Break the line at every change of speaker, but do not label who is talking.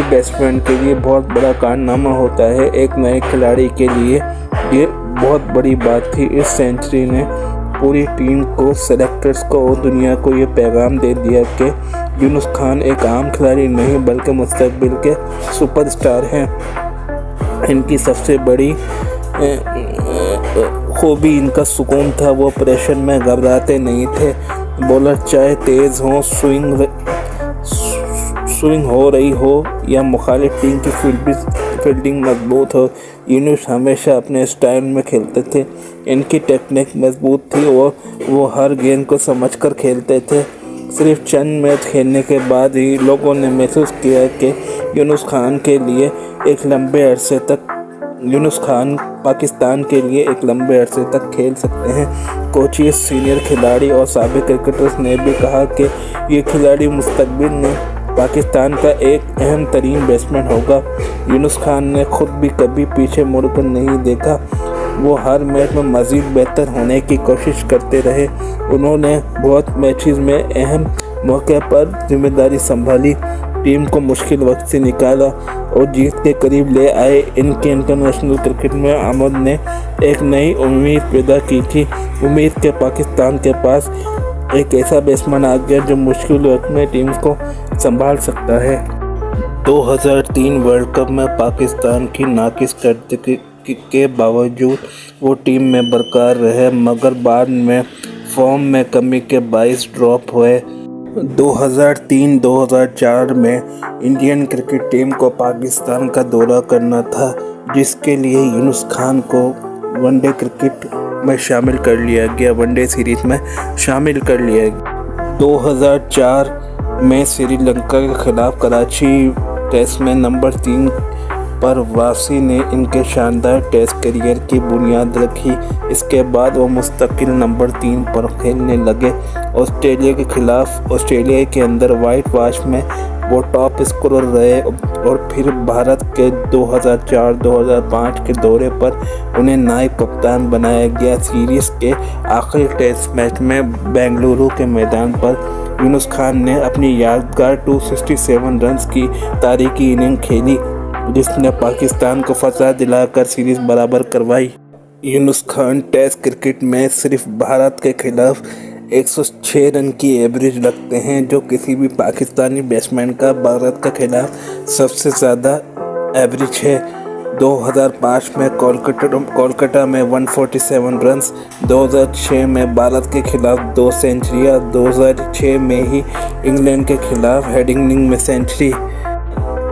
Batsman के लिए बहुत बड़ा कारनामा होता है। एक नए खिलाड़ी के लिए ये बहुत बड़ी बात थी। इस सेंचुरी ने पूरी टीम को, सेलेक्टर्स को और दुनिया को ये पैगाम दे दिया कि यूनुस खान एक आम खिलाड़ी नहीं बल्कि मुस्तकबिल के सुपरस्टार हैं। इनकी सबसे बड़ी खूबी इनका सुकून था। वो प्रेशर में घबराते नहीं थे। बॉलर चाहे तेज़ हो, स्विंग हो रही हो या मुखालिफ टीम की फील्डिंग मजबूत हो, यूनुस हमेशा अपने स्टाइल में खेलते थे। इनकी टेक्निक मजबूत थी और वो हर गेंद को समझकर खेलते थे। सिर्फ चंद मैच खेलने के बाद ही लोगों ने महसूस किया कि यूनुस खान पाकिस्तान के लिए एक लंबे अरसे तक खेल सकते हैं। कोचेस, सीनियर खिलाड़ी और साबिक क्रिकेटर्स ने भी कहा कि ये खिलाड़ी मुस्तकबिल में पाकिस्तान का एक अहम तरीन बैट्समैन होगा। यूनुस खान ने खुद भी कभी पीछे मुड़कर नहीं देखा। वो हर मैच में मज़ीद बेहतर होने की कोशिश करते रहे। उन्होंने बहुत मैचेस में अहम मौके पर जिम्मेदारी संभाली, टीम को मुश्किल वक्त से निकाला और जीत के करीब ले आए। इनके इंटरनेशनल क्रिकेट में आमद ने एक नई उम्मीद पैदा की थी। उम्मीद के पाकिस्तान के पास एक ऐसा बैट्समैन आ गया जो मुश्किल वक्त में टीम को संभाल सकता है। 2003 वर्ल्ड कप में पाकिस्तान की नाकिस कारकर्दगी के बावजूद वो टीम में बरकरार रहे, मगर बाद में फॉर्म में कमी के बाइस ड्रॉप हुए। 2003-2004 में इंडियन क्रिकेट टीम को पाकिस्तान का दौरा करना था, जिसके लिए यूनुस खान को वनडे क्रिकेट में शामिल कर लिया गया, वनडे सीरीज़ में शामिल कर लिया गया। 2004 में श्रीलंका के खिलाफ कराची टेस्ट में नंबर 3 पर वापसी ने इनके शानदार टेस्ट करियर की बुनियाद रखी। इसके बाद वो मुस्तकिल नंबर 3 पर खेलने लगे। ऑस्ट्रेलिया के खिलाफ ऑस्ट्रेलिया के अंदर वाइट वॉश में वो टॉप स्कोरर रहे और फिर भारत के 2004-2005 के दौरे पर उन्हें नायब कप्तान बनाया गया। सीरीज़ के आखिरी टेस्ट मैच में बेंगलुरु के मैदान पर यूनुस खान ने अपनी यादगार 267 रन की तारीखी इनिंग खेली, जिसने पाकिस्तान को फतह दिलाकर सीरीज़ बराबर करवाई। यूनुस खान टेस्ट क्रिकेट में सिर्फ भारत के खिलाफ 106 रन की एवरेज रखते हैं, जो किसी भी पाकिस्तानी बैट्समैन का भारत के खिलाफ सबसे ज़्यादा एवरेज है। 2005 में कोलकाता में 147 रन्स, 2006 में भारत के खिलाफ 2 सेंचुरियाँ, 2006 में ही इंग्लैंड के खिलाफ हेडिंग्ली में सेंचुरी।